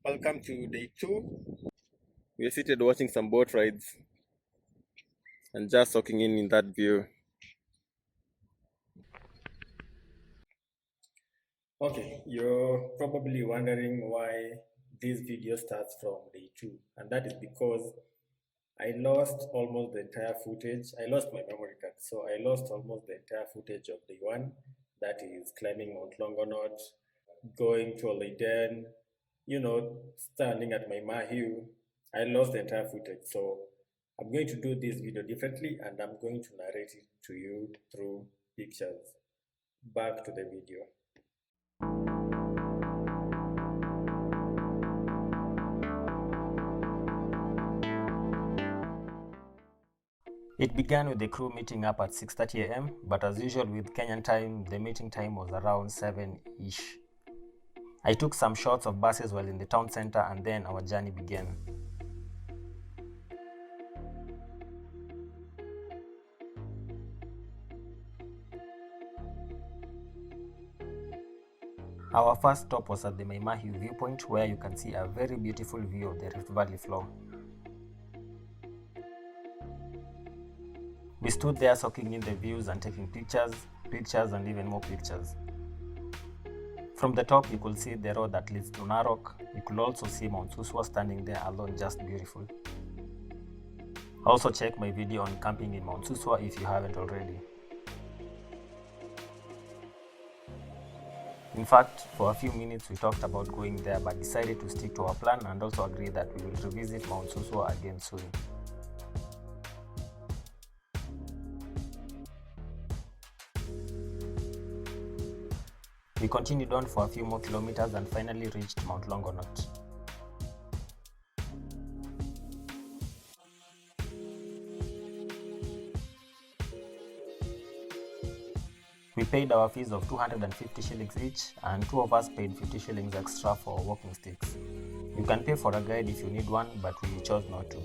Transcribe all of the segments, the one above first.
Welcome to day 2. We are seated watching some boat rides and just soaking in that view. Okay, you're probably wondering why this video starts from day 2, and that is because I lost almost the entire footage. I lost my memory card, so I lost almost the entire footage of day 1, that is climbing Mount Longonot, going to Oloiden, standing at my Mahiu. I lost the entire footage, so I'm going to do this video differently and I'm going to narrate it to you through pictures. Back to the video. It began with the crew meeting up at 6:30 a.m., but as usual with Kenyan time, the meeting time was around 7-ish. I took some shots of buses while in the town center and then our journey began. Our first stop was at the Maimahiu viewpoint, where you can see a very beautiful view of the Rift Valley floor. We stood there soaking in the views and taking pictures and even more pictures. From the top you could see the road that leads to Narok. You could also see Mount Suswa standing there alone, just beautiful. Also check my video on camping in Mount Suswa if you haven't already. In fact, for a few minutes we talked about going there but decided to stick to our plan and also agree that we will revisit Mount Suswa again soon. We continued on for a few more kilometers and finally reached Mount Longonot. We paid our fees of 250 shillings each, and 2 of us paid 50 shillings extra for walking sticks. You can pay for a guide if you need one, but we chose not to.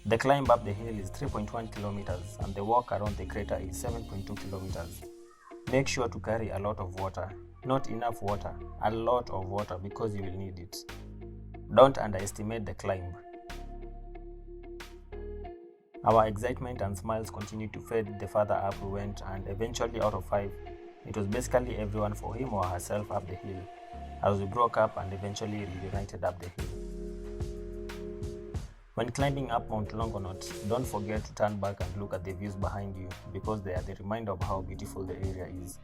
The climb up the hill is 3.1 kilometers and the walk around the crater is 7.2 kilometers. Make sure to carry a lot of water. Not enough water, a lot of water, because you will need it. Don't underestimate the climb. Our excitement and smiles continued to fade the further up we went, and eventually out of 5, it was basically everyone for him or herself up the hill, as we broke up and eventually reunited up the hill. When climbing up Mount Longonot, don't forget to turn back and look at the views behind you, because they are the reminder of how beautiful the area is.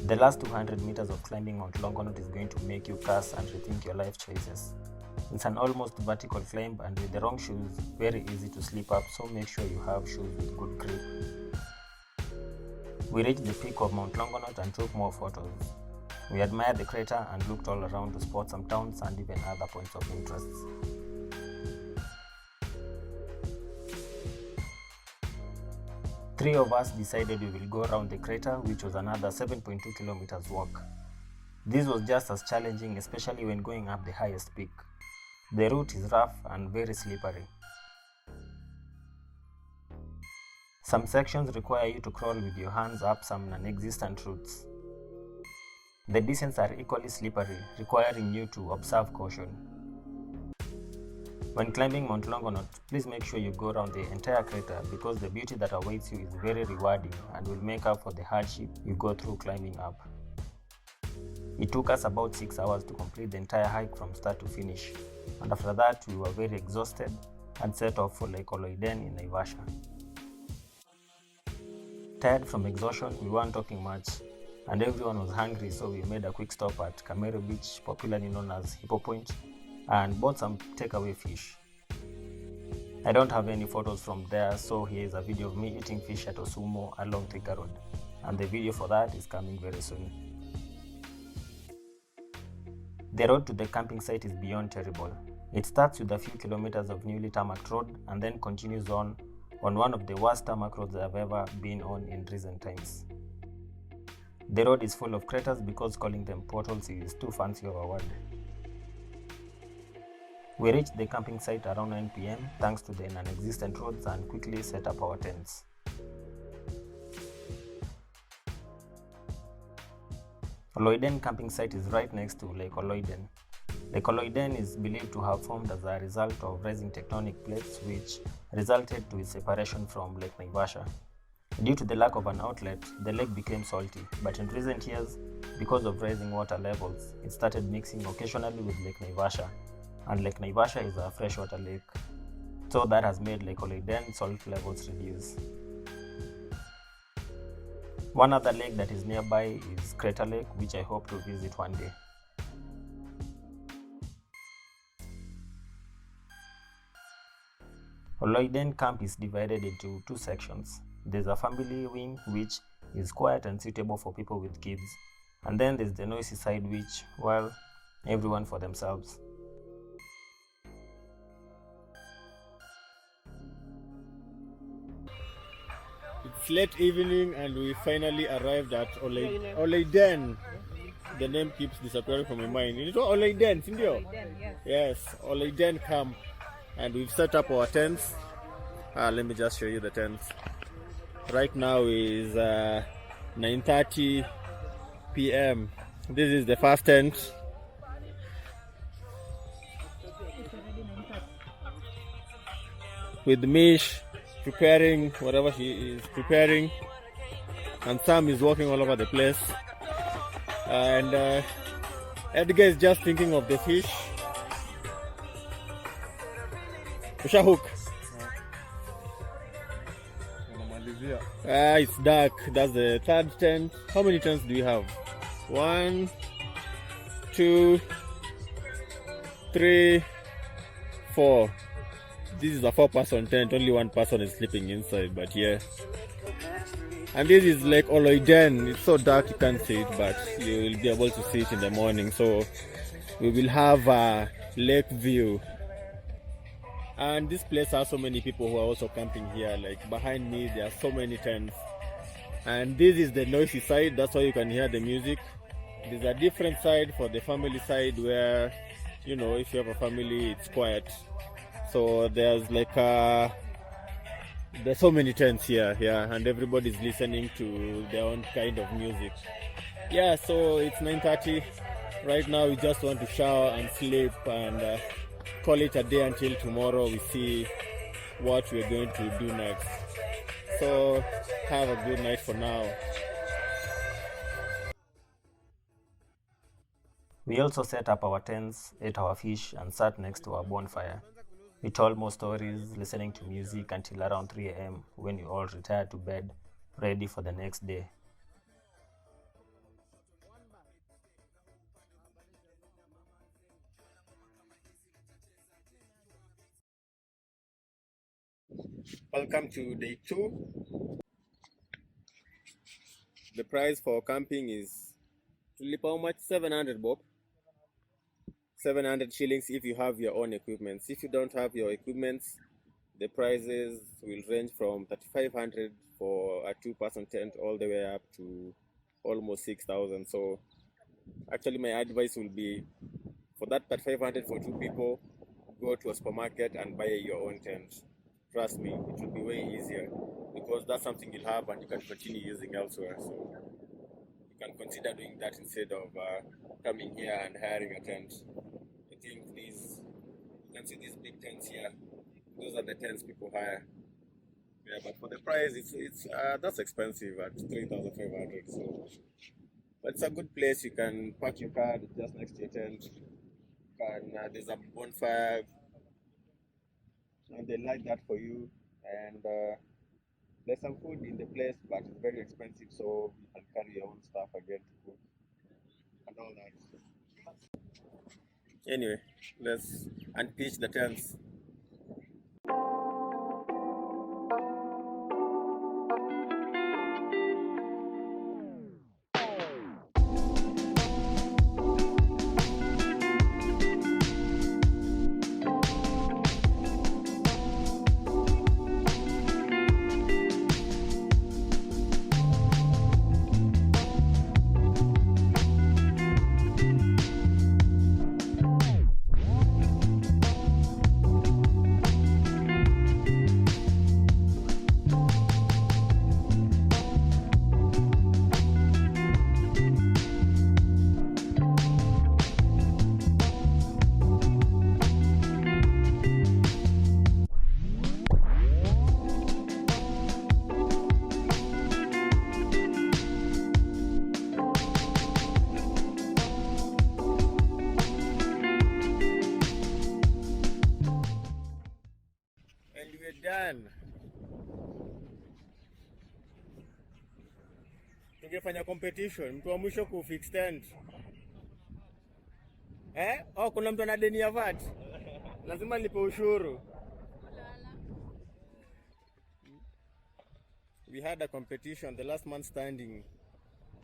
The last 200 meters of climbing Mount Longonot is going to make you curse and rethink your life choices. It's an almost vertical climb, and with the wrong shoes, very easy to slip up, so make sure you have shoes with good grip. We reached the peak of Mount Longonot and took more photos. We admired the crater and looked all around to spot some towns and even other points of interest. Three of us decided we will go around the crater, which was another 7.2 kilometers walk. This was just as challenging, especially when going up the highest peak. The route is rough and very slippery. Some sections require you to crawl with your hands up some non-existent roots. The descents are equally slippery, requiring you to observe caution. When climbing Mount Longonot, please make sure you go around the entire crater, because the beauty that awaits you is very rewarding and will make up for the hardship you go through climbing up. It took us about 6 hours to complete the entire hike from start to finish, and after that we were very exhausted and set off for Lake Oloiden in Naivasha. Tired from exhaustion, we weren't talking much, and everyone was hungry, so we made a quick stop at Kamero Beach, popularly known as Hippo Point, and bought some takeaway fish. I don't have any photos from there, so here is a video of me eating fish at Osumo along Thika Road, and the video for that is coming very soon. The road to the camping site is beyond terrible. It starts with a few kilometers of newly tarmac road and then continues on one of the worst tarmac roads I've ever been on in recent times. The road is full of craters because calling them portals is too fancy of a word. We reached the camping site around 9 PM thanks to the non-existent roads and quickly set up our tents. Oloiden camping site is right next to Lake Oloiden. Lake Oloiden is believed to have formed as a result of rising tectonic plates which resulted to its separation from Lake Naivasha. Due to the lack of an outlet, the lake became salty, but in recent years, because of rising water levels, it started mixing occasionally with Lake Naivasha, and Lake Naivasha is a freshwater lake, so that has made Lake Oloiden salt levels reduce. One other lake that is nearby is Crater Lake, which I hope to visit one day. Oloiden Camp is divided into two sections. There's a family wing, which is quiet and suitable for people with kids, and then there's the noisy side, which, well, everyone for themselves. It's late evening and we finally arrived at Oloiden. The name keeps disappearing from my mind. You know Oloiden, Sindio? Yes, Oloiden Camp. And we've set up our tents. Let me just show you the tents. Right now is 9:30 p.m. This is the first tent. With Mish preparing whatever she is preparing, and Sam is walking all over the place, and Edgar is just thinking of the fish. Pusha hook. It's dark. That's the third tent. How many tents do you have? 1, 2, 3, 4. This is a 4-person tent. Only one person is sleeping inside, but yeah. And this is Lake Oloiden. It's so dark you can't see it, but you will be able to see it in the morning. So we will have a lake view. And this place has so many people who are also camping here. Like behind me, there are so many tents. And this is the noisy side. That's why you can hear the music. There's a different side for the family side where, you know, if you have a family, it's quiet. So there's like there's so many tents here, yeah, and everybody's listening to their own kind of music. Yeah, so it's 9:30 right now. We just want to shower and sleep and call it a day until tomorrow. We see what we're going to do next. So have a good night for now. We also set up our tents, ate our fish, and sat next to our bonfire. We told more stories, listening to music until around 3 a.m. when we all retired to bed, ready for the next day. Welcome to day 2. The price for camping is how much? 700 bob. 700 shillings if you have your own equipment. If you don't have your equipment, the prices will range from 3,500 for a 2-person tent all the way up to almost 6,000. So actually my advice will be, for that 3,500 for 2 people, go to a supermarket and buy your own tent. Trust me, it will be way easier, because that's something you'll have and you can continue using elsewhere. So you can consider doing that instead of coming here and hiring a tent. I think these, you can see these big tents here. Those are the tents people hire. Yeah, but for the price, it's that's expensive at 3,500. So, but it's a good place. You can park your car just next to your tent. There's a bonfire, and they light that for you. And there's some food in the place, but it's very expensive, so you can carry your own stuff again to cook and all that. Anyway, let's unpitch the tents. 1. Tungefanya competition, mtu wa mwisho kufix tent. Oh, kuna mtu ana deni ya VAT. Lazima nilipe ushuru. We had a competition, the last man standing,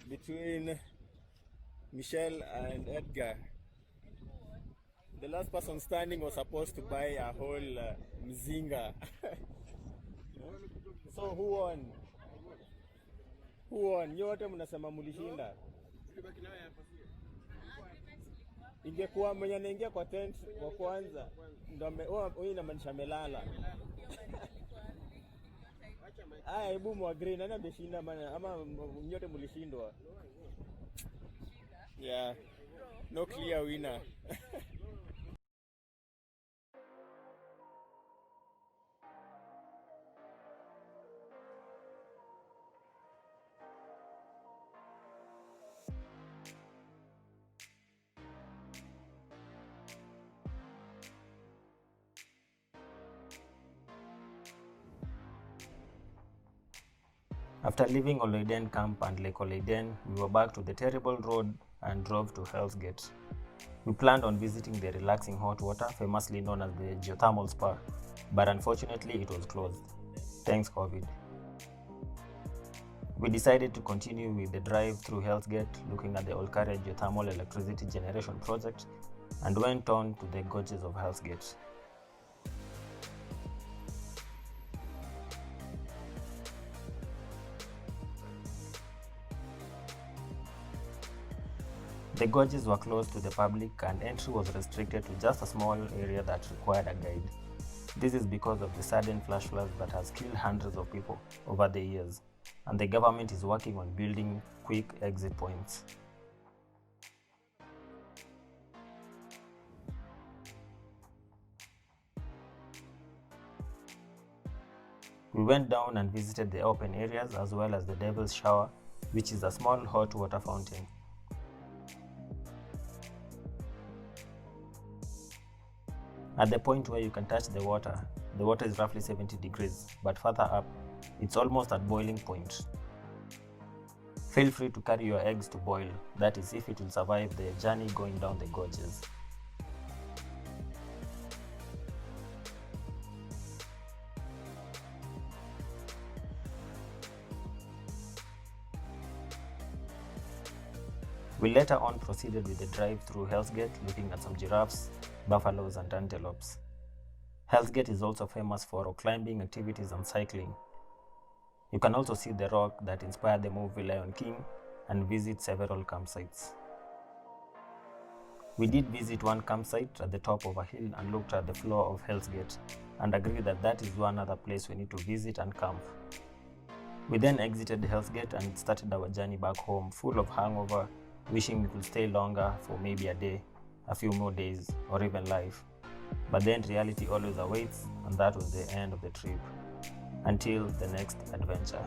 between Michelle and Edgar. The last person standing was supposed to buy a whole mzinga. So who won? Who won? Nyote mnasema mulishinda. Ingekuwa mwenye anaingia kwa tent wa kwanza ndio huyu inamaanisha melala. Hebu muagree nani ameshinda maana ama nyote mulishindwa? Yeah. No clear winner. After leaving Oloiden Camp and Lake Oloiden, we were back to the terrible road and drove to HellsGate. We planned on visiting the relaxing hot water, famously known as the geothermal spa, but unfortunately it was closed. Thanks COVID. We decided to continue with the drive through HellsGate, looking at the Olkaria geothermal electricity generation project, and went on to the gorges of HellsGate. The gorges were closed to the public and entry was restricted to just a small area that required a guide. This is because of the sudden flash floods that has killed hundreds of people over the years, and the government is working on building quick exit points. We went down and visited the open areas as well as the Devil's Shower, which is a small hot water fountain. At the point where you can touch the water is roughly 70 degrees, but further up, it's almost at boiling point. Feel free to carry your eggs to boil, that is if it will survive the journey going down the gorges. We later on proceeded with the drive through HellsGate, looking at some giraffes, buffaloes and antelopes. HellsGate is also famous for rock climbing activities and cycling. You can also see the rock that inspired the movie Lion King and visit several campsites. We did visit one campsite at the top of a hill and looked at the floor of HellsGate and agreed that that is one other place we need to visit and camp. We then exited HellsGate and started our journey back home, full of hangover, wishing we could stay longer for maybe a day, a few more days, or even life. But then reality always awaits, and that was the end of the trip. Until the next adventure.